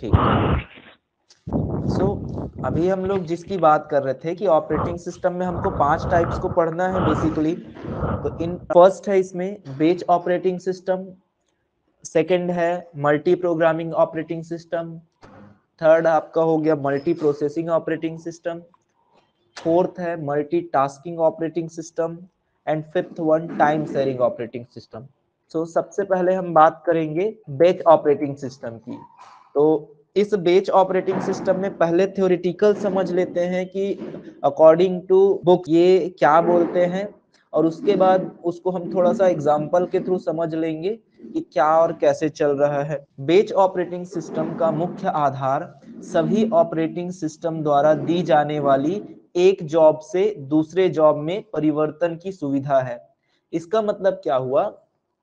ठीक। अभी हम लोग जिसकी बात कर रहे थे कि ऑपरेटिंग सिस्टम में हमको 5 टाइप्स को पढ़ना है बेसिकली। तो इन फर्स्ट है इसमें बेच ऑपरेटिंग सिस्टम, सेकंड है multi programming operating system, third आपका हो गया multi processing operating system, fourth है multi tasking operating system and fifth one time sharing operating system. तो सबसे पहले हम बात करेंगे बैच ऑपरेटिंग सिस्टम की। तो इस बैच ऑपरेटिंग सिस्टम में पहले थ्योरेटिकल समझ लेते हैं कि अकॉर्डिंग टू बुक ये क्या बोलते हैं, और उसके बाद उसको हम थोड़ा सा एग्जांपल के थ्रू समझ लेंगे कि क्या और कैसे चल रहा है। बैच ऑपरेटिंग सिस्टम का मुख्य आधार सभी ऑपरेटिंग सिस्टम द्वारा दी जाने वाली एक जॉब से दूसरे जॉब में परिवर्तन की सुविधा है। इसका मतलब क्या हुआ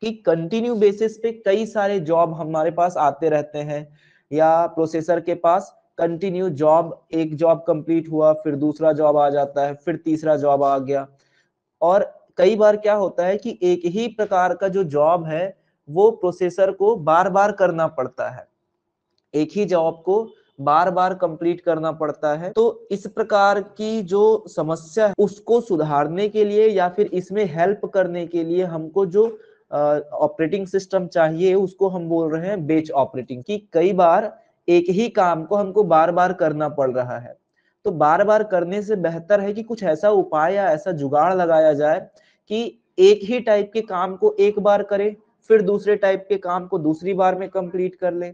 कि कंटिन्यू बेसिस पे कई सारे जॉब हमारे पास आते रहते हैं, या प्रोसेसर के पास कंटिन्यू जॉब, एक जॉब कंप्लीट हुआ फिर दूसरा जॉब आ जाता है, फिर तीसरा जॉब आ गया। और कई बार क्या होता है कि एक ही प्रकार का जो जॉब है वो प्रोसेसर को बार बार करना पड़ता है, एक ही जॉब को बार बार कंप्लीट करना पड़ता है। तो इस प्रकार की जो समस्या है उसको सुधारने के लिए या फिर इसमें हेल्प करने के लिए हमको जो ऑपरेटिंग सिस्टम चाहिए उसको हम बोल रहे हैं बैच ऑपरेटिंग। की कई बार एक ही काम को हमको बार बार करना पड़ रहा है, तो बार बार करने से बेहतर है कि कुछ ऐसा उपाय या ऐसा जुगाड़ लगाया जाए कि एक ही टाइप के काम को एक बार करे, फिर दूसरे टाइप के काम को दूसरी बार में कंप्लीट कर ले।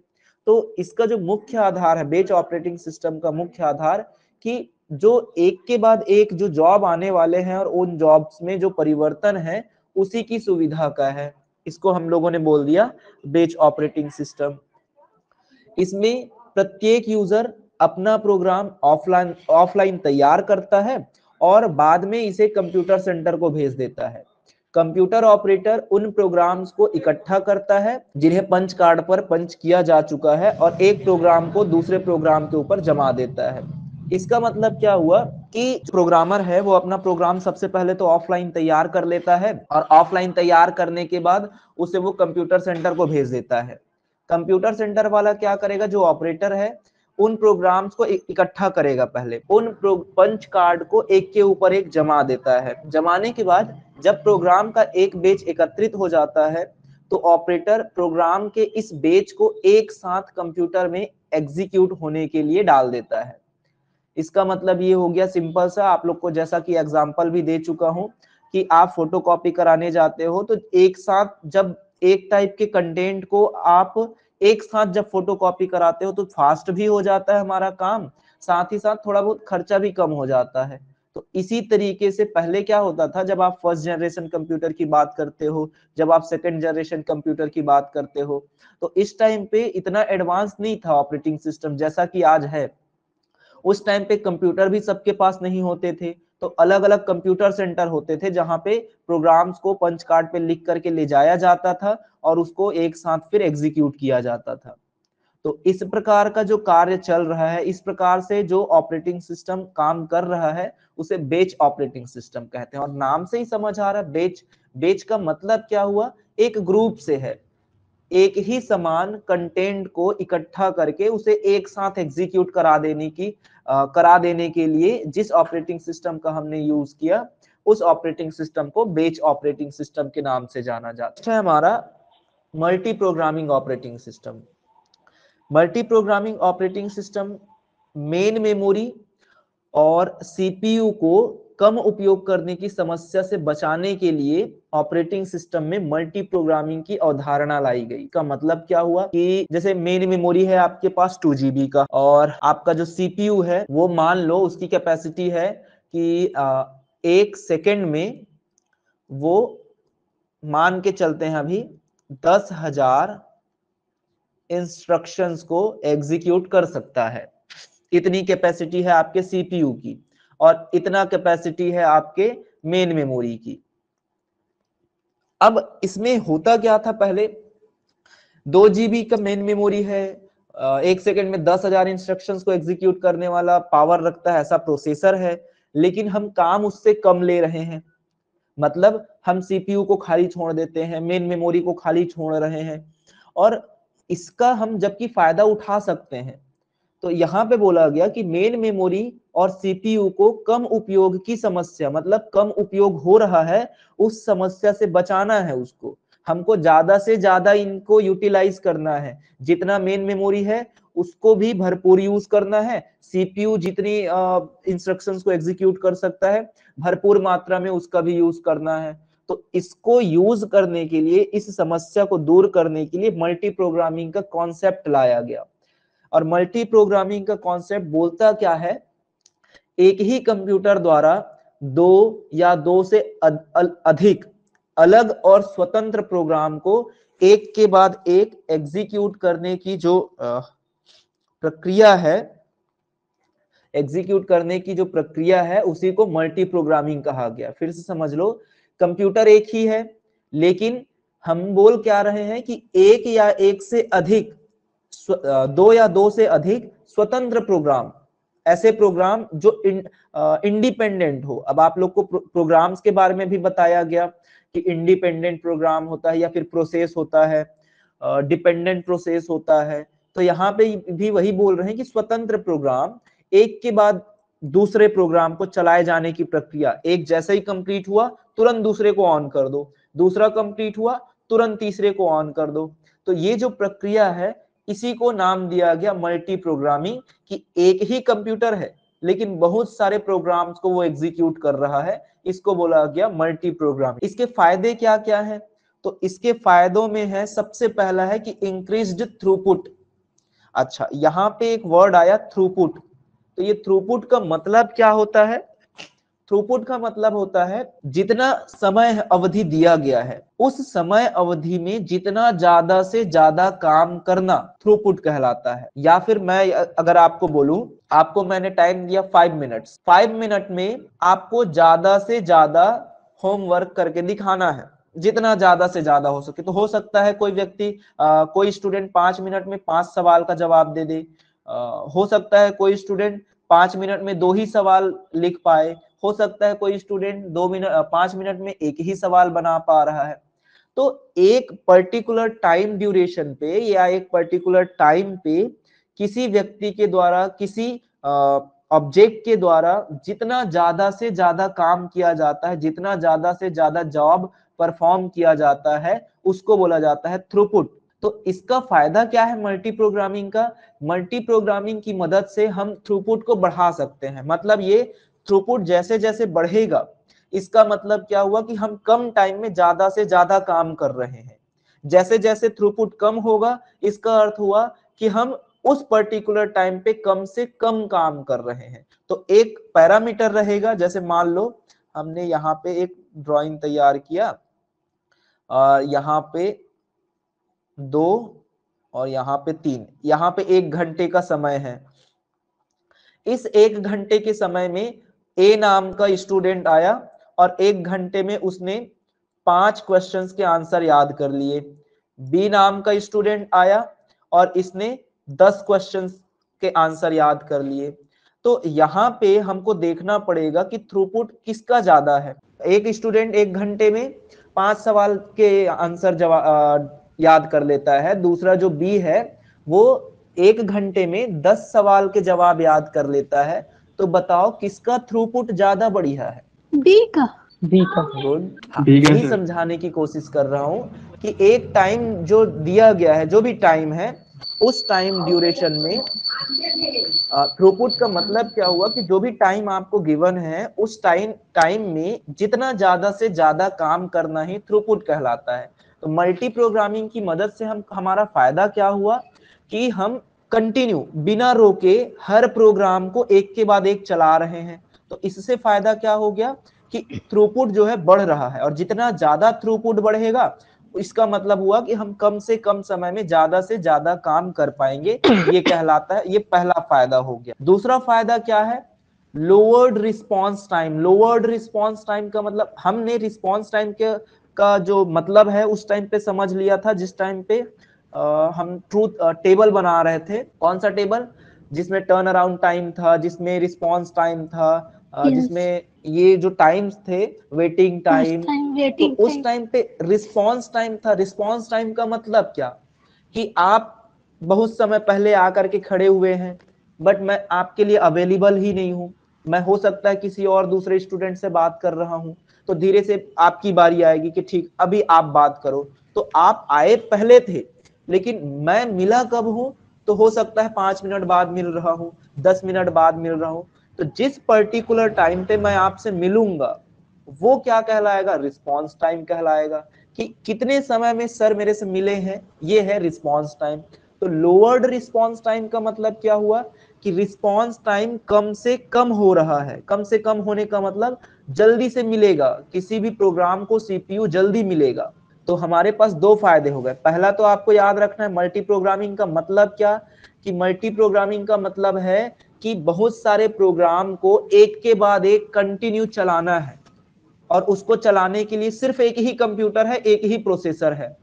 तो इसका जो मुख्य आधार है बेच ऑपरेटिंग सिस्टम का मुख्य आधार, कि जो एक के बाद एक जो जॉब आने वाले हैं और उन जॉब्स में जो परिवर्तन है उसी की सुविधा का है। इसको हम लोगों ने बोल दिया बेच ऑपरेटिंग सिस्टम। इसमें प्रत्येक यूजर अपना प्रोग्राम ऑफलाइन तैयार करता है और बाद में इसे कंप्यूटर सेंटर को भेज देता है। कंप्यूटर ऑपरेटर उन प्रोग्राम्स को इकट्ठा करता है जिन्हें पंच कार्ड पर पंच किया जा चुका है और एक प्रोग्राम को दूसरे प्रोग्राम के ऊपर जमा देता है। इसका मतलब क्या हुआ कि प्रोग्रामर है वो अपना प्रोग्राम सबसे पहले तो ऑफलाइन तैयार कर लेता है, और ऑफलाइन तैयार करने के बाद उसे वो कंप्यूटर सेंटर को भेज देता है। कंप्यूटर सेंटर वाला क्या करेगा, जो ऑपरेटर है उन प्रोग्राम्स को इकट्ठा करेगा, पहले उन पंच कार्ड को एक के ऊपर एक जमा देता है। जमाने के बाद जब प्रोग्राम का एक बेच एकत्रित हो जाता है तो ऑपरेटर प्रोग्राम के इस बेच को एक साथ कंप्यूटर में एग्जीक्यूट होने के लिए डाल देता है। इसका मतलब ये हो गया सिंपल सा, आप लोग को जैसा कि एग्जांपल भी दे चुका हूं कि आप फोटोकॉपी कराने जाते हो तो एक साथ जब एक टाइप के कंटेंट को आप एक साथ जब फोटोकॉपी कराते हो तो फास्ट भी हो जाता है हमारा काम, साथ ही साथ थोड़ा बहुत खर्चा भी कम हो जाता है। तो इसी तरीके से पहले क्या होता था, जब आप फर्स्ट जनरेशन कंप्यूटर की बात करते हो, जब आप सेकंड जनरेशन कंप्यूटर की बात करते हो, तो इस टाइम पे इतना एडवांस नहीं था ऑपरेटिंग सिस्टम जैसा कि आज है। उस टाइम पे कंप्यूटर भी सबके पास नहीं होते थे, तो अलग अलग कंप्यूटर सेंटर होते थे जहां पे प्रोग्राम्स को पंच कार्ड पे लिख करके ले जाया जाता था और उसको एक साथ फिर एग्जीक्यूट किया जाता था। तो इस प्रकार का जो कार्य चल रहा है, इस प्रकार से जो ऑपरेटिंग सिस्टम काम कर रहा है उसे बैच ऑपरेटिंग सिस्टम कहते हैं। और नाम से ही समझ आ रहा है बैच, बैच का मतलब क्या हुआ, एक ग्रुप से है, एक ही समान कंटेंट को इकट्ठा करके उसे एक साथ एग्जीक्यूट करा देने के लिए जिस ऑपरेटिंग सिस्टम का हमने यूज किया उस ऑपरेटिंग सिस्टम को बैच ऑपरेटिंग सिस्टम के नाम से जाना जाता है। हमारा multi programming operating system. Multi programming operating system main memory और सीपीयू को कम उपयोग करने की समस्या से बचाने के लिए ऑपरेटिंग सिस्टम में मल्टी प्रोग्रामिंग की अवधारणा लाई गई। का मतलब क्या हुआ कि जैसे मेन मेमोरी है आपके पास 2 GB का, और आपका जो सीपीयू है वो मान लो उसकी कैपेसिटी है कि 1 सेकेंड में वो मान के चलते हैं अभी 10,000 इंस्ट्रक्शंस को एग्जीक्यूट कर सकता है। इतनी कैपेसिटी है आपके सीपीयू की और इतना कैपेसिटी है आपके मेन मेमोरी की। अब इसमें होता क्या था, पहले 2 GB का मेन मेमोरी है, 1 सेकेंड में 10,000 इंस्ट्रक्शंस को एग्जीक्यूट करने वाला पावर रखता है, ऐसा प्रोसेसर है, लेकिन हम काम उससे कम ले रहे हैं। मतलब हम सीपीयू को खाली छोड़ देते हैं, मेन मेमोरी को खाली छोड़ रहे हैं, और इसका हम जबकि फायदा उठा सकते हैं, तो यहाँ पे बोला गया कि मेन मेमोरी और सीपीयू को कम उपयोग की समस्या, मतलब कम उपयोग हो रहा है उस समस्या से बचाना है उसको, हमको ज्यादा से ज्यादा इनको यूटिलाइज करना है, जितना मेन मेमोरी है उसको भी भरपूर यूज करना है, सीपीयू जितनी इंस्ट्रक्शंस को एग्जीक्यूट कर सकता है भरपूर मात्रा में उसका भी यूज करना है। तो इसको यूज करने के लिए, इस समस्या को दूर करने के लिए मल्टी प्रोग्रामिंग का कॉन्सेप्ट लाया गया। और मल्टी प्रोग्रामिंग का कॉन्सेप्ट बोलता क्या है, एक ही कंप्यूटर द्वारा दो या दो से अधिक अलग और स्वतंत्र प्रोग्राम को एक के बाद एक एग्जीक्यूट करने की जो प्रक्रिया है, एग्जीक्यूट करने की जो प्रक्रिया है उसी को मल्टी प्रोग्रामिंग कहा गया। फिर से समझ लो, कंप्यूटर एक ही है, लेकिन हम बोल क्या रहे हैं कि एक या एक से अधिक, दो या दो से अधिक स्वतंत्र प्रोग्राम, ऐसे प्रोग्राम जो इंडिपेंडेंट हो। अब आप लोग को प्रोग्राम्स के बारे में भी बताया गया कि इंडिपेंडेंट प्रोग्राम होता है या फिर प्रोसेस होता है, डिपेंडेंट प्रोसेस होता है। तो यहाँ पे भी वही बोल रहे हैं कि स्वतंत्र प्रोग्राम, एक के बाद दूसरे प्रोग्राम को चलाए जाने की प्रक्रिया, एक जैसे ही कंप्लीट हुआ तुरंत दूसरे को ऑन कर दो, दूसरा कंप्लीट हुआ तुरंत तीसरे को ऑन कर दो। तो ये जो प्रक्रिया है इसी को नाम दिया गया मल्टी प्रोग्रामिंग, कि एक ही कंप्यूटर है लेकिन बहुत सारे प्रोग्राम्स को वो एग्जीक्यूट कर रहा है, इसको बोला गया मल्टी प्रोग्रामिंग। इसके फायदे क्या क्या है, तो इसके फायदों में है, सबसे पहला है कि इंक्रीज्ड थ्रूपुट। अच्छा, यहाँ पे एक वर्ड आया थ्रूपुट, तो ये थ्रूपुट का मतलब क्या होता है, थ्रूपुट का मतलब होता है जितना समय अवधि दिया गया है उस समय अवधि में जितना ज्यादा से ज्यादा काम करना थ्रूपुट कहलाता है। या फिर मैं अगर आपको बोलूं, आपको मैंने टाइम दिया 5 मिनट्स, 5 मिनट में आपको ज्यादा से ज्यादा होमवर्क करके दिखाना है, जितना ज्यादा से ज्यादा हो सके। तो हो सकता है कोई व्यक्ति, कोई स्टूडेंट 5 मिनट में 5 सवाल का जवाब दे दे, हो सकता है कोई स्टूडेंट 5 मिनट में 2 ही सवाल लिख पाए, हो सकता है कोई स्टूडेंट 5 मिनट में एक ही सवाल बना पा रहा है। तो एक पर्टिकुलर टाइम ड्यूरेशन पे या एक पर्टिकुलर टाइम पे किसी व्यक्ति के द्वारा, किसी ऑब्जेक्ट के द्वारा जितना ज्यादा से ज्यादा काम किया जाता है, जितना ज्यादा से ज्यादा जॉब परफॉर्म किया जाता है, उसको बोला जाता है थ्रूपुट। तो इसका फायदा क्या है मल्टी प्रोग्रामिंग का, मल्टी प्रोग्रामिंग की मदद से हम थ्रूपुट को बढ़ा सकते हैं। मतलब ये थ्रूपुट जैसे जैसे बढ़ेगा, इसका मतलब क्या हुआ कि हम कम टाइम में ज्यादा से ज्यादा काम कर रहे हैं। जैसे जैसे थ्रूपुट कम होगा, इसका अर्थ हुआ कि हम उस पर्टिकुलर टाइम पे कम से कम काम कर रहे हैं। तो एक पैरामीटर रहेगा, जैसे मान लो हमने यहाँ पे एक ड्राइंग तैयार किया, यहाँ पे 2 और यहाँ पे 3, यहाँ पे 1 घंटे का समय है। इस 1 घंटे के समय में ए नाम का स्टूडेंट आया और 1 घंटे में उसने 5 क्वेश्चंस के आंसर याद कर लिए। बी नाम का स्टूडेंट आया और इसने 10 क्वेश्चंस के आंसर याद कर लिए। तो यहाँ पे हमको देखना पड़ेगा कि थ्रूपुट किसका ज्यादा है। एक स्टूडेंट 1 घंटे में 5 सवाल के आंसर याद कर लेता है, दूसरा जो बी है वो 1 घंटे में 10 सवाल के जवाब याद कर लेता है। तो बताओ किसका थ्रूपुट ज्यादा बढ़िया है? बी का। गुड। यही समझाने की कोशिश कर रहा हूं कि एक टाइम जो दिया गया है, जो भी टाइम है, उस टाइम ड्यूरेशन में थ्रूपुट का मतलब क्या हुआ कि जो भी टाइम आपको गिवन है उस टाइम में जितना ज्यादा से ज्यादा काम करना ही थ्रूपुट कहलाता है। तो मल्टी प्रोग्रामिंग की मदद से हमारा फायदा क्या हुआ कि हम कंटिन्यू बिना रोके हर प्रोग्राम को एक के बाद एक चला रहे हैं। तो इससे फायदा क्या हो गया कि थ्रूपुट जो है बढ़ रहा है, और जितना ज्यादा थ्रूपुट बढ़ेगा इसका मतलब हुआ कि हम कम से कम समय में ज्यादा से ज्यादा काम कर पाएंगे, ये कहलाता है। ये पहला फायदा हो गया। दूसरा फायदा क्या है? Lowered response time. Lowered response time का मतलब, हमने रिस्पॉन्स टाइम का जो मतलब है उस टाइम पे समझ लिया था जिस टाइम पे हम ट्रूथ टेबल बना रहे थे। कौन सा टेबल? जिसमें टर्न अराउंड टाइम था, जिसमें रिस्पॉन्स टाइम था, जिसमें ये जो टाइम्स थे, वेटिंग टाइम, तो उस टाइम पे रिस्पॉन्स टाइम था। रिस्पॉन्स टाइम का मतलब क्या कि आप बहुत समय पहले आकर के खड़े हुए हैं, बट मैं आपके लिए अवेलेबल ही नहीं हूँ, मैं हो सकता है किसी और दूसरे स्टूडेंट से बात कर रहा हूँ, तो धीरे से आपकी बारी आएगी कि ठीक अभी आप बात करो। तो आप आए पहले थे, लेकिन मैं मिला कब हूँ, तो हो सकता है 5 मिनट बाद मिल रहा हूँ, 10 मिनट बाद मिल रहा हूँ। तो जिस पर्टिकुलर टाइम पे मैं आपसे मिलूंगा वो क्या कहलाएगा, रिस्पॉन्स टाइम कहलाएगा, कि कितने समय में सर मेरे से मिले हैं, ये है रिस्पॉन्स टाइम। तो लोअर्ड रिस्पॉन्स टाइम का मतलब क्या हुआ कि रिस्पॉन्स टाइम कम से कम हो रहा है। कम से कम होने का मतलब जल्दी से मिलेगा, किसी भी प्रोग्राम को सीपीयू जल्दी मिलेगा। तो हमारे पास दो फायदे हो गए। पहला तो आपको याद रखना है मल्टी प्रोग्रामिंग का मतलब क्या, कि मल्टी प्रोग्रामिंग का मतलब है कि बहुत सारे प्रोग्राम को एक के बाद एक कंटिन्यू चलाना है, और उसको चलाने के लिए सिर्फ एक ही कंप्यूटर है, एक ही प्रोसेसर है,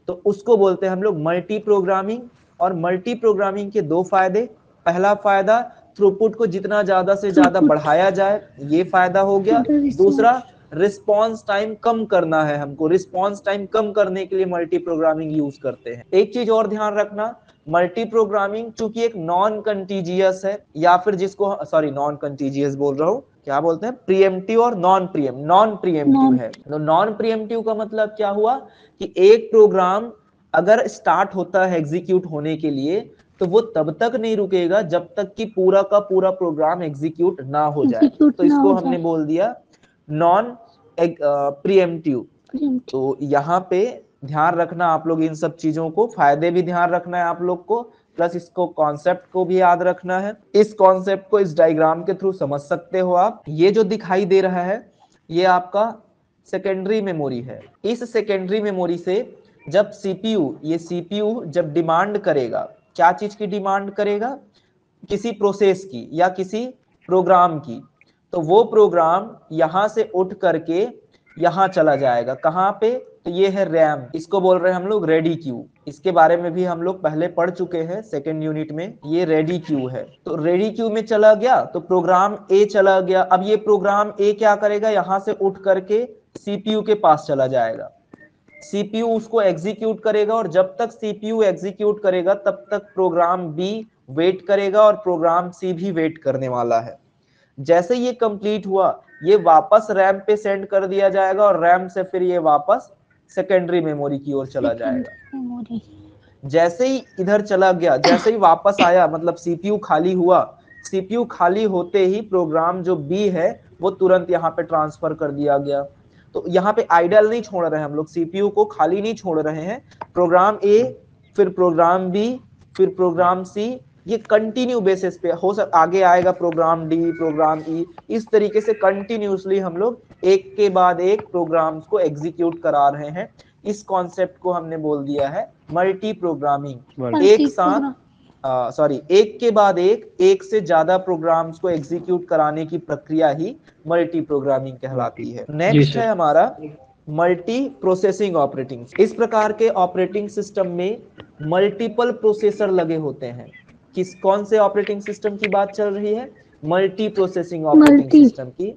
तो उसको बोलते हैं हम लोग मल्टी प्रोग्रामिंग। और मल्टी प्रोग्रामिंग के दो फायदे, पहला फायदा थ्रूपुट को जितना ज्यादा से ज्यादा बढ़ाया जाए, ये फायदा हो गया। दूसरा, रिस्पॉन्स टाइम कम करना है हमको, रिस्पॉन्स टाइम कम करने के लिए मल्टी प्रोग्रामिंग यूज करते हैं। एक चीज और ध्यान रखना, मल्टी प्रोग्रामिंग चूंकि एक नॉन कंटीजियस है, या फिर जिसको सॉरी नॉन कंटीजियस बोल रहा हूं, क्या बोलते हैं, प्रीएम्प्टिव और नॉन प्रीएम्प्टिव है। तो नॉन प्रीएम्प्टिव का मतलब क्या हुआ कि एक प्रोग्राम अगर स्टार्ट होता है एग्जीक्यूट होने के लिए, तो वो तब तक नहीं रुकेगा जब तक कि पूरा का पूरा प्रोग्राम एग्जीक्यूट ना हो जाए। तो इसको हमने बोल दिया नॉन प्रीएम्प्टिव। तो यहाँ पे ध्यान रखना आप लोग इन सब चीजों को, फायदे भी ध्यान रखना है आप लोग को, प्लस इसको कॉन्सेप्ट को भी याद रखना है। इस कॉन्सेप्ट को इस डायग्राम के थ्रू समझ सकते हो आप। ये जो दिखाई दे रहा है ये आपका सेकेंडरी मेमोरी है। इस सेकेंडरी मेमोरी से जब सीपीयू जब डिमांड करेगा, क्या चीज की डिमांड करेगा, किसी प्रोसेस की या किसी प्रोग्राम की, तो वो प्रोग्राम यहां से उठ करके यहां चला जाएगा। कहां पे, तो ये है रैम, इसको बोल रहे हैं हम लोग रेडी क्यू। इसके बारे में भी हम लोग पहले पढ़ चुके हैं सेकेंड यूनिट में। ये रेडी क्यू है, तो रेडी क्यू में चला गया तो प्रोग्राम ए चला गया। अब ये प्रोग्राम ए क्या करेगा, यहां से उठ करके सीपीयू के पास चला जाएगा, सीपीयू उसको एग्जीक्यूट करेगा, और जब तक सीपीयू एग्जीक्यूट करेगा तब तक प्रोग्राम बी वेट करेगा, और प्रोग्राम सी भी वेट करने वाला है। जैसे ये कंप्लीट हुआ, ये वापस रैम पे सेंड कर दिया जाएगा, और रैम से फिर ये वापस सेकेंडरी मेमोरी की ओर चला जाएगा। जैसे ही इधर चला गया, जैसे ही वापस आया, मतलब सीपीयू खाली हुआ, सीपीयू खाली होते ही प्रोग्राम जो बी है वो तुरंत यहाँ पे ट्रांसफर कर दिया गया। तो यहाँ पे आइडल नहीं छोड़ रहे हैं हम लोग, सीपीयू को खाली नहीं छोड़ रहे हैं। प्रोग्राम ए, फिर प्रोग्राम बी, फिर प्रोग्राम सी, ये कंटिन्यू बेसिस पे आगे आएगा प्रोग्राम डी, प्रोग्राम ई, इस तरीके से कंटिन्यूसली हम लोग एक के बाद एक प्रोग्राम्स को एग्जीक्यूट करा रहे हैं। इस कॉन्सेप्ट को हमने बोल दिया है मल्टी प्रोग्रामिंग। एक साथ एक के बाद एक से ज्यादा प्रोग्राम्स को एग्जीक्यूट कराने की प्रक्रिया ही मल्टी प्रोग्रामिंग कहलाती है। नेक्स्ट है हमारा मल्टी प्रोसेसिंग ऑपरेटिंग। इस प्रकार के ऑपरेटिंग सिस्टम में मल्टीपल प्रोसेसर लगे होते हैं। कौन से ऑपरेटिंग सिस्टम की बात चल रही है, मल्टी प्रोसेसिंग ऑपरेटिंग सिस्टम की।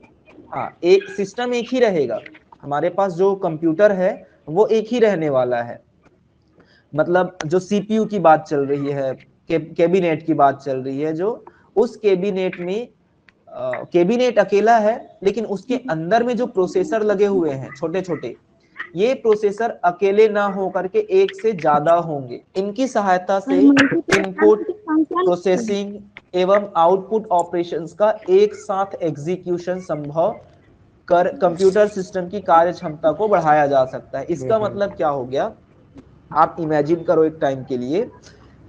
हाँ, एक सिस्टम एक ही रहेगा, हमारे पास जो कंप्यूटर है वो एक ही रहने वाला है। मतलब जो सीपीयू की बात चल रही है, कैबिनेट की बात चल रही है, जो उस कैबिनेट में कैबिनेट अकेला है, लेकिन उसके अंदर में जो प्रोसेसर लगे हुए हैं छोटे छोटे, ये प्रोसेसर अकेले ना हो करके एक से ज्यादा होंगे। इनकी सहायता से इनपुट, प्रोसेसिंग एवं आउटपुट ऑपरेशंस का एक साथ एग्जीक्यूशन संभव कर कंप्यूटर सिस्टम की कार्य क्षमता को बढ़ाया जा सकता है। इसका मतलब क्या हो गया, आप इमेजिन करो एक टाइम के लिए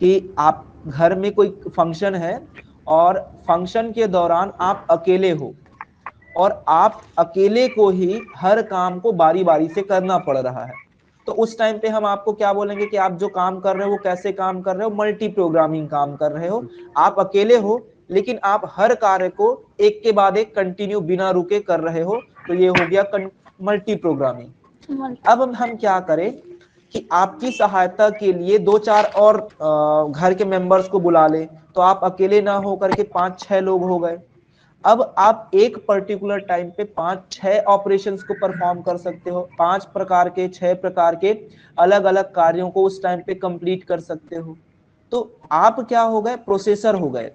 कि आप घर में कोई फंक्शन है, और फंक्शन के दौरान आप अकेले हो, और आप अकेले को ही हर काम को बारी बारी से करना पड़ रहा है। तो उस टाइम पे हम आपको क्या बोलेंगे कि आप जो काम कर रहे हो वो कैसे काम कर रहे हो, मल्टी प्रोग्रामिंग काम कर रहे हो। आप अकेले हो, लेकिन आप हर कार्य को एक के बाद एक कंटिन्यू बिना रुके कर रहे हो, तो ये हो गया मल्टी प्रोग्रामिंग। अब हम क्या करें कि आपकी सहायता के लिए दो चार और घर के मेंबर्स को बुला ले, तो आप अकेले ना हो करके 5-6 लोग हो गए। अब आप एक पर्टिकुलर टाइम पे 5-6 ऑपरेशंस को परफॉर्म कर सकते हो, 6 प्रकार के अलग अलग कार्यों को उस टाइम पे कंप्लीट कर सकते हो। तो आप क्या हो गए, प्रोसेसर हो गए,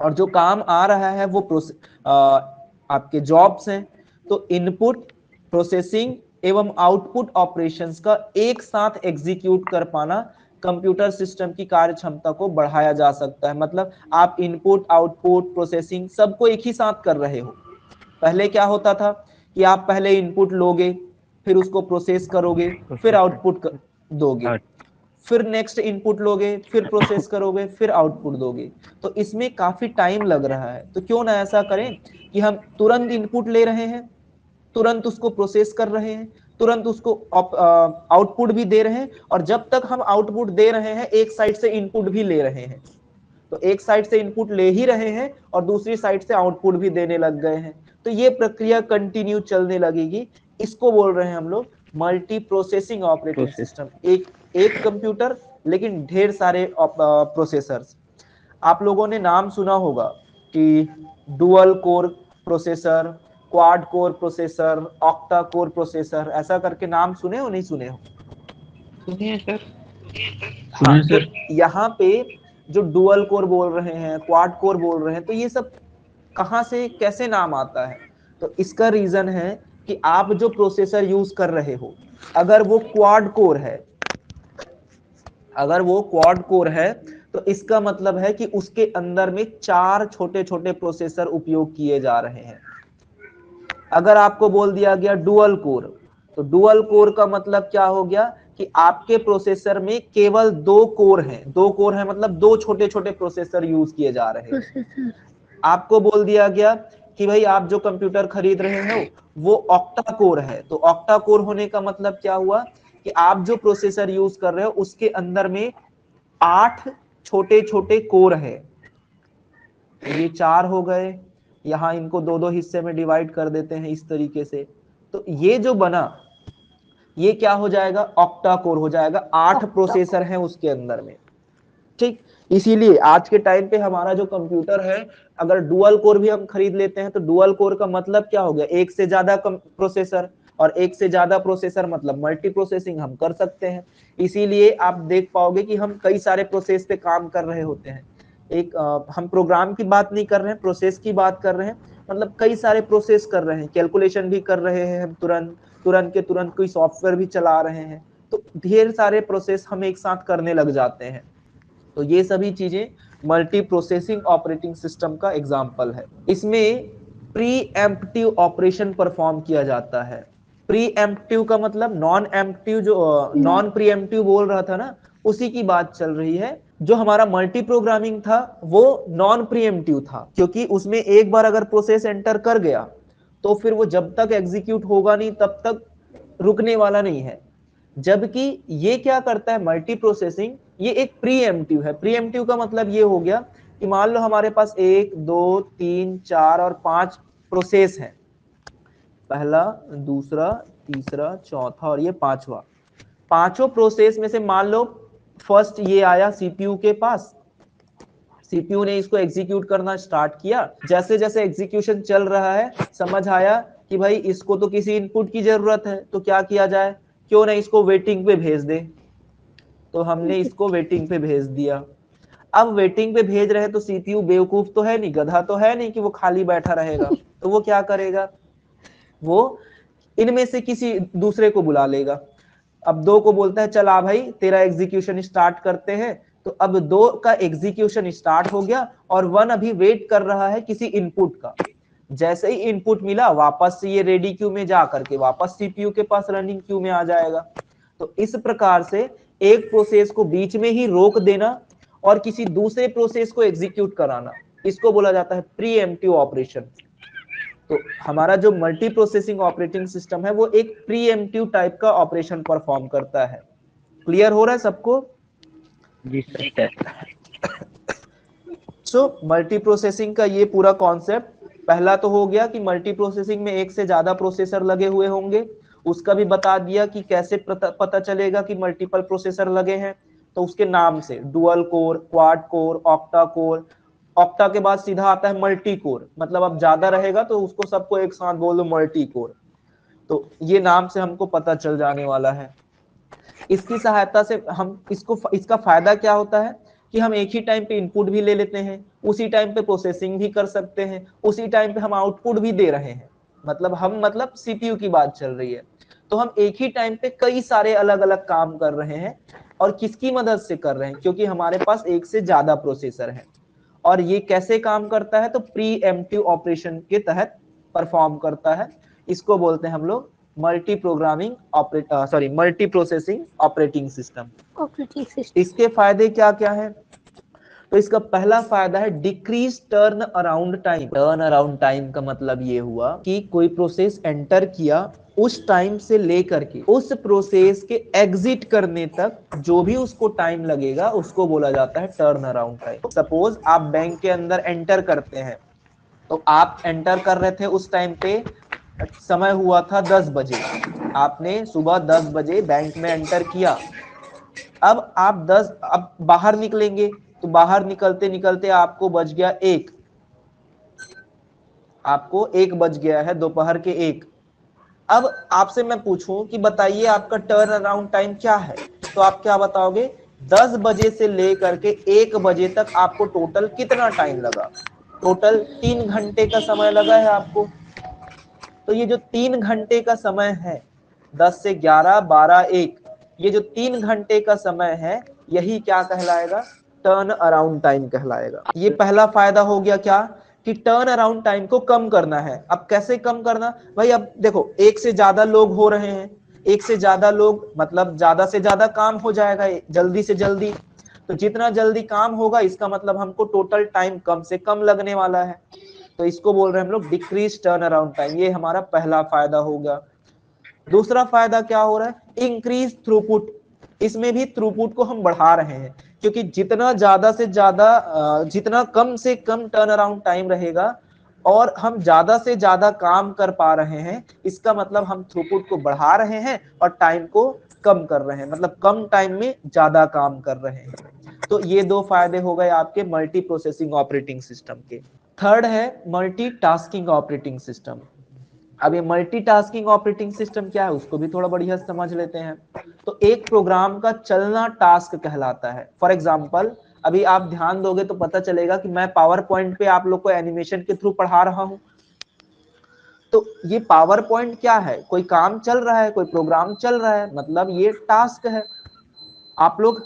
और जो काम आ रहा है वो आपके जॉब्स हैं। तो इनपुट, प्रोसेसिंग एवं आउटपुट ऑपरेशंस का एक साथ एग्जीक्यूट कर पाना कंप्यूटर सिस्टम की कार्य क्षमता को बढ़ाया जा सकता है। मतलब आप इनपुट, आउटपुट, प्रोसेसिंग सबको एक ही साथ कर रहे हो। पहले क्या होता था कि आप पहले इनपुट लोगे, फिर उसको प्रोसेस करोगे, फिर आउटपुट दोगे, फिर नेक्स्ट इनपुट लोगे, फिर प्रोसेस करोगे, फिर आउटपुट दोगे। तो इसमें काफी टाइम लग रहा है। तो क्यों ना ऐसा करें कि हम तुरंत इनपुट ले रहे हैं, तुरंत उसको प्रोसेस कर रहे हैं, तुरंत उसको आउटपुट भी दे रहे हैं, और जब तक हम आउटपुट दे रहे हैं एक साइड से इनपुट भी ले रहे हैं। तो एक साइड से इनपुट ले ही रहे हैं और दूसरी साइड से आउटपुट भी देने लग गए हैं। तो ये प्रक्रिया कंटिन्यू चलने लगेगी। इसको बोल रहे हैं हम लोग मल्टी प्रोसेसिंग ऑपरेटिंग सिस्टम। एक कंप्यूटर लेकिन ढेर सारे प्रोसेसर्स। आप लोगों ने नाम सुना होगा कि dual core processor, quad core processor, octa core processor, ऐसा करके नाम सुने हो, नहीं सुने हो? सुनिए सर। हाँ, तो यहाँ पे जो डुअल कोर बोल रहे हैं, क्वाड कोर बोल रहे हैं, तो ये सब कहाँ से कैसे नाम आता है? तो इसका रीजन है कि आप जो प्रोसेसर यूज कर रहे हो, अगर वो क्वाड कोर है, अगर वो क्वाड कोर है, तो इसका मतलब है कि उसके अंदर में 4 छोटे छोटे प्रोसेसर उपयोग किए जा रहे हैं। अगर आपको बोल दिया गया डुअल कोर, तो डुअल कोर का मतलब क्या हो गया कि आपके प्रोसेसर में केवल 2 कोर हैं। 2 कोर हैं मतलब 2 छोटे छोटे प्रोसेसर यूज किए जा रहे हैं। आपको बोल दिया गया कि भाई आप जो कंप्यूटर खरीद रहे हो वो ऑक्टा कोर है, तो ऑक्टा कोर होने का मतलब क्या हुआ कि आप जो प्रोसेसर यूज कर रहे हो उसके अंदर में 8 छोटे छोटे कोर है। ये 4 हो गए, यहाँ इनको 2-2 हिस्से में डिवाइड कर देते हैं इस तरीके से। तो ये जो बना, ये क्या हो जाएगा, ऑक्टा कोर हो जाएगा। 8 प्रोसेसर हैं उसके अंदर में, ठीक। इसीलिए आज के टाइम पे हमारा जो कंप्यूटर है, अगर डुअल कोर भी हम खरीद लेते हैं तो डुअल कोर का मतलब क्या हो गया, एक से ज्यादा प्रोसेसर, और एक से ज्यादा प्रोसेसर मतलब मल्टी प्रोसेसिंग हम कर सकते हैं। इसीलिए आप देख पाओगे कि हम कई सारे प्रोसेस पे काम कर रहे होते हैं। एक हम प्रोग्राम की बात नहीं कर रहे हैं, प्रोसेस की बात कर रहे हैं। मतलब कई सारे प्रोसेस कर रहे हैं, कैलकुलेशन भी कर रहे हैं हम, तुरंत तुरंत के तुरंत कोई सॉफ्टवेयर भी चला रहे हैं। तो ढेर सारे प्रोसेस हम एक साथ करने लग जाते हैं। तो ये सभी चीजें मल्टी प्रोसेसिंग ऑपरेटिंग सिस्टम का एग्जाम्पल है। इसमें प्री एम्प्टिव ऑपरेशन परफॉर्म किया जाता है। प्री एम्प्टिव का मतलब नॉन एम्प्टिव, जो नॉन प्री एम्प्टिव बोल रहा था ना, उसी की बात चल रही है। जो हमारा मल्टी प्रोग्रामिंग था वो नॉन प्रीएम्प्टिव था, क्योंकि उसमें एक बार अगर प्रोसेस एंटर कर गया तो फिर वो जब तक एग्जीक्यूट होगा नहीं तब तक रुकने वाला नहीं है। जबकि ये क्या करता है, मल्टी प्रोसेसिंग, ये एक प्रीएम्प्टिव है। प्रीएम्प्टिव का मतलब ये हो गया कि मान लो हमारे पास 1 2 3 4 और 5 प्रोसेस है, पहला, दूसरा, तीसरा, चौथा और ये पांचवा। पांचों प्रोसेस में से मान लो फर्स्ट ये आया सीपीयू के पास, सीपीयू ने इसको एग्जीक्यूट करना स्टार्ट किया। जैसे जैसे एग्जीक्यूशन चल रहा है, समझ आया कि भाई इसको तो किसी इनपुट की जरूरत है, तो क्या किया जाए, क्यों ना इसको वेटिंग पे भेज दे। तो हमने इसको वेटिंग पे भेज दिया। अब वेटिंग पे भेज रहे हैं तो सीपीयू बेवकूफ तो है नहीं, गधा तो है नहीं कि वो खाली बैठा रहेगा। तो वो क्या करेगा, वो इनमें से किसी दूसरे को बुला लेगा। अब 2 को बोलता है चल आ भाई तेरा एग्जीक्यूशन स्टार्ट करते हैं। तो अब 2 का एग्जीक्यूशन स्टार्ट हो गया और 1 अभी वेट कर रहा है किसी इनपुट का। जैसे ही इनपुट मिला वापस से ये रेडी क्यू में जा करके वापस सीपीयू के पास रनिंग क्यू में आ जाएगा। तो इस प्रकार से एक प्रोसेस को बीच में ही रोक देना और किसी दूसरे प्रोसेस को एग्जीक्यूट कराना, इसको बोला जाता है प्रीएम्प्टिव ऑपरेशन। तो हमारा जो मल्टी प्रोसेसिंग ऑपरेटिंग सिस्टम है वो एक प्रीएम्प्टिव टाइप का ऑपरेशन परफॉर्म करता है। क्लियर हो रहा है सबको? जी सर। सो मल्टी प्रोसेसिंग का ये पूरा कॉन्सेप्ट, पहला तो हो गया कि मल्टी प्रोसेसिंग में एक से ज्यादा प्रोसेसर लगे हुए होंगे, उसका भी बता दिया कि कैसे पता चलेगा कि मल्टीपल प्रोसेसर लगे हैं। तो उसके नाम से dual core, quad core, octa core. Octa के बाद सीधा आता है मल्टी कोर, मतलब अब ज्यादा रहेगा तो उसको सबको एक साथ बोल दो मल्टी कोर। तो ये नाम से हमको पता चल जाने वाला है। इसकी सहायता से हम इसका फायदा क्या होता है, कि हम एक ही टाइम पे इनपुट भी ले लेते हैं, उसी टाइम पे प्रोसेसिंग भी कर सकते हैं, उसी टाइम पे हम आउटपुट भी दे रहे हैं। मतलब सीपीयू की बात चल रही है। तो हम एक ही टाइम पे कई सारे अलग अलग काम कर रहे हैं, और किसकी मदद से कर रहे हैं, क्योंकि हमारे पास एक से ज्यादा प्रोसेसर है। और ये कैसे काम करता है, तो प्रीएम्प्टिव ऑपरेशन के तहत परफॉर्म करता है। इसको बोलते हैं हम लोग मल्टी प्रोसेसिंग ऑपरेटिंग सिस्टम। इसके फायदे क्या क्या है, तो इसका पहला फायदा है decrease turn around time. Turn around time का मतलब ये हुआ कि कोई प्रोसेस एंटर किया, उस टाइम से लेकर के उस प्रोसेस के एग्जिट करने तक जो भी उसको टाइम लगेगा उसको बोला जाता है टर्न अराउंड टाइम। सपोज आप बैंक के अंदर एंटर करते हैं, तो आप एंटर कर रहे थे, उस टाइम पे समय हुआ था 10 बजे, आपने सुबह 10 बजे बैंक में एंटर किया। अब बाहर निकलेंगे, तो बाहर निकलते निकलते आपको बज गया 1, आपको 1 बज गया है, दोपहर के 1। अब आपसे मैं पूछूं कि बताइए आपका टर्न अराउंड टाइम क्या है, तो आप क्या बताओगे, 10 बजे से लेकर के 1 बजे तक आपको टोटल कितना टाइम लगा, टोटल 3 घंटे का समय लगा है आपको। तो ये जो 3 घंटे का समय है, 10 से 11, 12, 1, ये जो 3 घंटे का समय है, यही क्या कहलाएगा, टर्न अराउंड टाइम कहलाएगा। ये पहला फायदा हो गया क्या, कि टर्न अराउंड टाइम को कम करना है। अब कैसे कम करना भाई, अब देखो एक से ज्यादा लोग हो रहे हैं, एक से ज्यादा लोग मतलब ज्यादा से ज्यादा काम हो जाएगा जल्दी से जल्दी। तो जितना जल्दी काम होगा इसका मतलब हमको टोटल टाइम कम से कम लगने वाला है। तो इसको बोल रहे हैं हम लोग डिक्रीज टर्न अराउंड टाइम। ये हमारा पहला फायदा होगा। दूसरा फायदा क्या हो रहा है, इंक्रीज थ्रूपुट। इसमें भी थ्रूपुट को हम बढ़ा रहे हैं, क्योंकि जितना ज्यादा से ज्यादा जितना कम से कम टर्न अराउंड टाइम रहेगा और हम ज्यादा से ज्यादा काम कर पा रहे हैं, इसका मतलब हम थ्रूपुट को बढ़ा रहे हैं और टाइम को कम कर रहे हैं, मतलब कम टाइम में ज्यादा काम कर रहे हैं। तो ये दो फायदे हो गए आपके मल्टी प्रोसेसिंग ऑपरेटिंग सिस्टम के। थर्ड है मल्टीटास्किंग ऑपरेटिंग सिस्टम। अब ये मल्टीटास्किंग ऑपरेटिंग सिस्टम क्या है उसको भी थोड़ा बढ़िया समझ लेते हैं। तो एक प्रोग्राम का चलना टास्क कहलाता है। फॉर एग्जांपल अभी आप ध्यान दोगे तो पता चलेगा कि मैं पावर पॉइंट पे आप लोग को एनिमेशन के थ्रू पढ़ा रहा हूं। तो ये पावर पॉइंट क्या है, कोई काम चल रहा है, कोई प्रोग्राम चल रहा है, मतलब ये टास्क है। आप लोग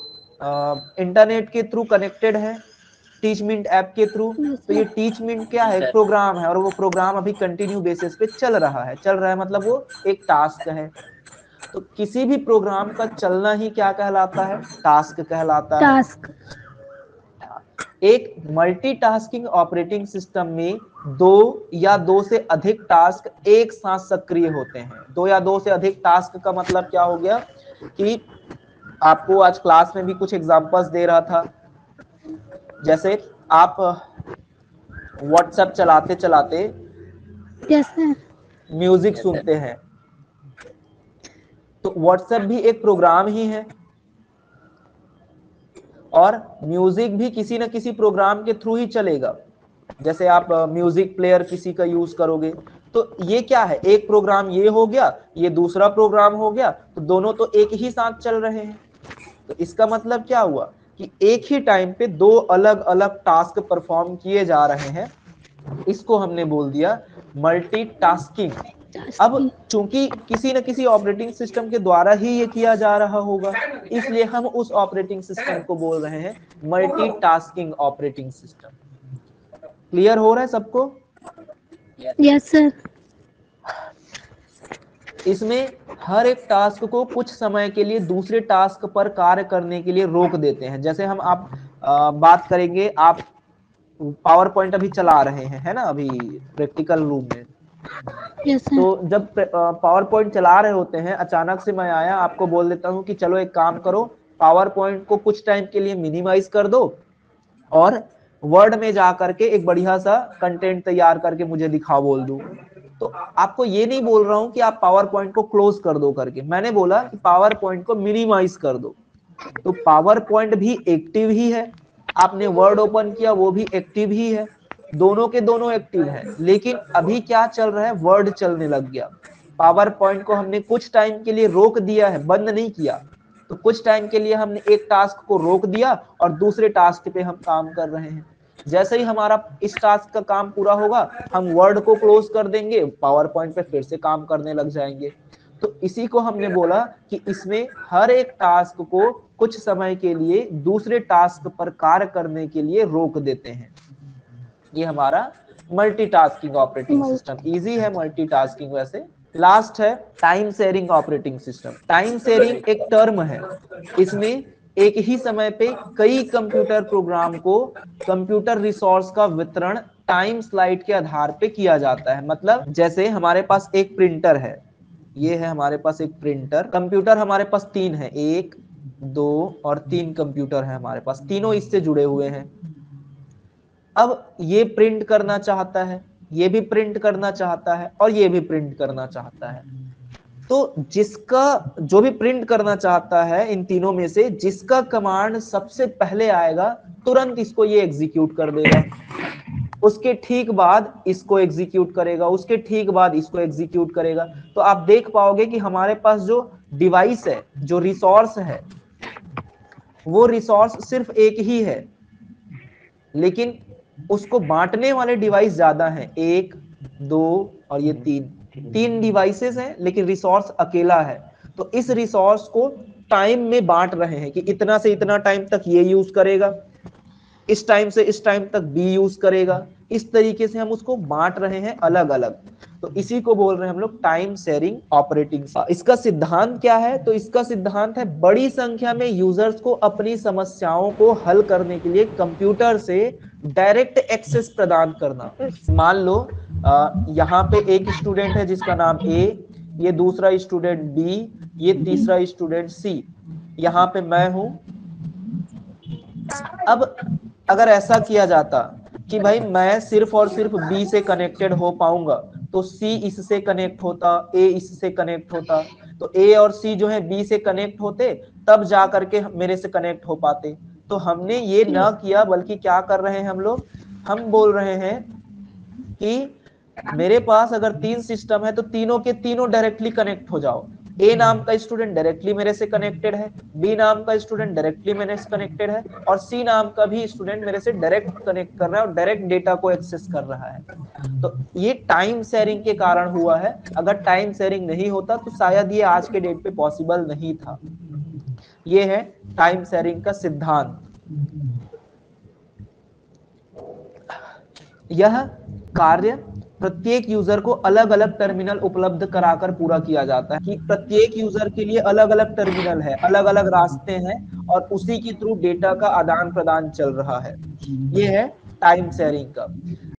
इंटरनेट के थ्रू कनेक्टेड है टीचमिंट ऐप के थ्रू, तो ये टीचमिंट क्या है, एक प्रोग्राम है, और वो प्रोग्राम अभी कंटिन्यू बेसिस पे चल रहा है मतलब वो एक टास्क है। तो किसी भी प्रोग्राम का चलना ही क्या कहलाता है, टास्क कहलाता है। एक मल्टीटास्किंग ऑपरेटिंग सिस्टम में दो या दो से अधिक टास्क एक साथ सक्रिय होते हैं। दो या दो से अधिक टास्क का मतलब क्या हो गया कि आपको आज क्लास में भी कुछ एग्जांपल्स दे रहा था, जैसे आप व्हाट्सएप चलाते चलाते म्यूजिक सुनते हैं, तो व्हाट्सएप भी एक प्रोग्राम ही है, और म्यूजिक भी किसी न किसी प्रोग्राम के थ्रू ही चलेगा। जैसे आप म्यूजिक प्लेयर किसी का यूज करोगे, तो ये क्या है, एक प्रोग्राम ये हो गया, ये दूसरा प्रोग्राम हो गया, तो दोनों तो एक ही साथ चल रहे हैं। तो इसका मतलब क्या हुआ कि एक ही टाइम पे दो अलग अलग टास्क परफॉर्म किए जा रहे हैं। इसको हमने बोल दिया मल्टीटास्किंग। अब चूंकि किसी न किसी ऑपरेटिंग सिस्टम के द्वारा ही ये किया जा रहा होगा, इसलिए हम उस ऑपरेटिंग सिस्टम को बोल रहे हैं मल्टीटास्किंग ऑपरेटिंग सिस्टम। क्लियर हो रहा है सबको? Yes sir. इसमें हर एक टास्क को कुछ समय के लिए दूसरे टास्क पर कार्य करने के लिए रोक देते हैं। जैसे हम आप बात करेंगे, आप पावर पॉइंट अभी चला रहे हैं, है ना, अभी प्रैक्टिकल रूम में। Yes sir. तो जब पावर पॉइंट चला रहे होते हैं, अचानक से मैं आया, आपको बोल देता हूं कि चलो एक काम करो, पावर पॉइंट को कुछ टाइम के लिए मिनिमाइज कर दो और वर्ड में जा करके एक बढ़िया सा कंटेंट तैयार करके मुझे दिखाओ बोल दूं। तो आपको ये नहीं बोल रहा हूं कि आप पावर पॉइंट को क्लोज कर दो करके, मैंने बोला कि पावर पॉइंट को मिनिमाइज कर दो। तो पावर पॉइंट भी एक्टिव ही है, आपने वर्ड ओपन किया वो भी एक्टिव ही है, दोनों के दोनों एक्टिव है। लेकिन अभी क्या चल रहा है, वर्ड चलने लग गया। पावर पॉइंट को हमने कुछ टाइम के लिए रोक दिया है, बंद नहीं किया, तो कुछ टाइम के लिए हमने एक टास्क को रोक दिया और दूसरे टास्क पे हम काम कर रहे हैं। जैसे ही हमारा इस टास्क का काम पूरा होगा, हम वर्ड को क्लोज कर देंगे, पावर पॉइंट पे फिर से काम करने लग जाएंगे। तो इसी को हमने बोला कि इसमें हर एक टास्क को कुछ समय के लिए दूसरे टास्क पर कार्य करने के लिए रोक देते हैं। ये हमारा मल्टीटास्किंग ऑपरेटिंग सिस्टम। इजी है मल्टीटास्किंग वैसे। लास्ट है time sharing operating system. Time sharing एक टर्म है, इसमें एक ही समय पे कई कंप्यूटर प्रोग्राम को कंप्यूटर रिसोर्स का वितरण टाइम स्लाइड के आधार पे किया जाता है। मतलब जैसे हमारे पास एक प्रिंटर है, ये है हमारे पास एक प्रिंटर। कंप्यूटर हमारे पास 3 है, 1 2 और 3 कंप्यूटर है हमारे पास, तीनों इससे जुड़े हुए हैं। अब ये प्रिंट करना चाहता है, ये भी प्रिंट करना चाहता है और ये भी प्रिंट करना चाहता है। तो जिसका जो भी प्रिंट करना चाहता है इन तीनों में से जिसका कमांड सबसे पहले आएगा, तुरंत इसको ये एग्जीक्यूट कर देगा, उसके ठीक बाद इसको एग्जीक्यूट करेगा, उसके ठीक बाद इसको एग्जीक्यूट करेगा। तो आप देख पाओगे कि हमारे पास जो डिवाइस है, जो रिसोर्स है, वो रिसोर्स सिर्फ एक ही है, लेकिन उसको बांटने वाले डिवाइस ज्यादा हैं, 1 2 और ये 3 डिवाइसेस हैं, लेकिन रिसोर्स अकेला है। तो इस रिसोर्स को टाइम में बांट रहे हैं कि इतना से इतना टाइम तक ये यूज करेगा, इस टाइम से इस टाइम तक बी यूज करेगा। इस तरीके से हम उसको बांट रहे हैं अलग अलग। तो इसी को बोल रहे हैं हम लोग टाइम शेयरिंग ऑपरेटिंग। इसका सिद्धांत क्या है? तो इसका सिद्धांत है बड़ी संख्या में यूजर्स को अपनी समस्याओं को हल करने के लिए कंप्यूटर से डायरेक्ट एक्सेस प्रदान करना। मान लो यहाँ पे एक स्टूडेंट है जिसका नाम ए, ये दूसरा स्टूडेंट बी, ये तीसरा स्टूडेंट सी, यहाँ पे मैं हूं। अब अगर ऐसा किया जाता कि भाई मैं सिर्फ और सिर्फ बी से कनेक्टेड हो पाऊंगा, तो सी इससे कनेक्ट होता, ए इससे कनेक्ट होता, तो ए और सी जो है बी से कनेक्ट होते, तब जा करके मेरे से कनेक्ट हो पाते। तो हमने ये ना किया, बल्कि क्या कर रहे हैं हम लोग, हम बोल रहे हैं कि मेरे पास अगर 3 सिस्टम है तो तीनों के तीनों डायरेक्टली कनेक्ट हो जाओ। ए नाम का स्टूडेंट डायरेक्टली मेरे से कनेक्टेड है, बी नाम का स्टूडेंट डायरेक्टली मेरे से कनेक्टेड है, और सी नाम का भी स्टूडेंट मेरे से डायरेक्ट कनेक्ट कर रहा है और डायरेक्ट डेटा को एक्सेस कर रहा है। तो ये टाइम शेयरिंग के कारण हुआ है। अगर टाइम शेयरिंग नहीं होता तो शायद ये आज के डेट पे पॉसिबल नहीं था। ये है टाइम शेयरिंग का सिद्धांत। यह कार्य प्रत्येक यूजर को अलग अलग टर्मिनल उपलब्ध कराकर पूरा किया जाता है, कि प्रत्येक यूजर के लिए अलग अलग टर्मिनल है, अलग अलग रास्ते हैं, और उसी के थ्रू डेटा का आदान प्रदान चल रहा है। ये है टाइम शेयरिंग का।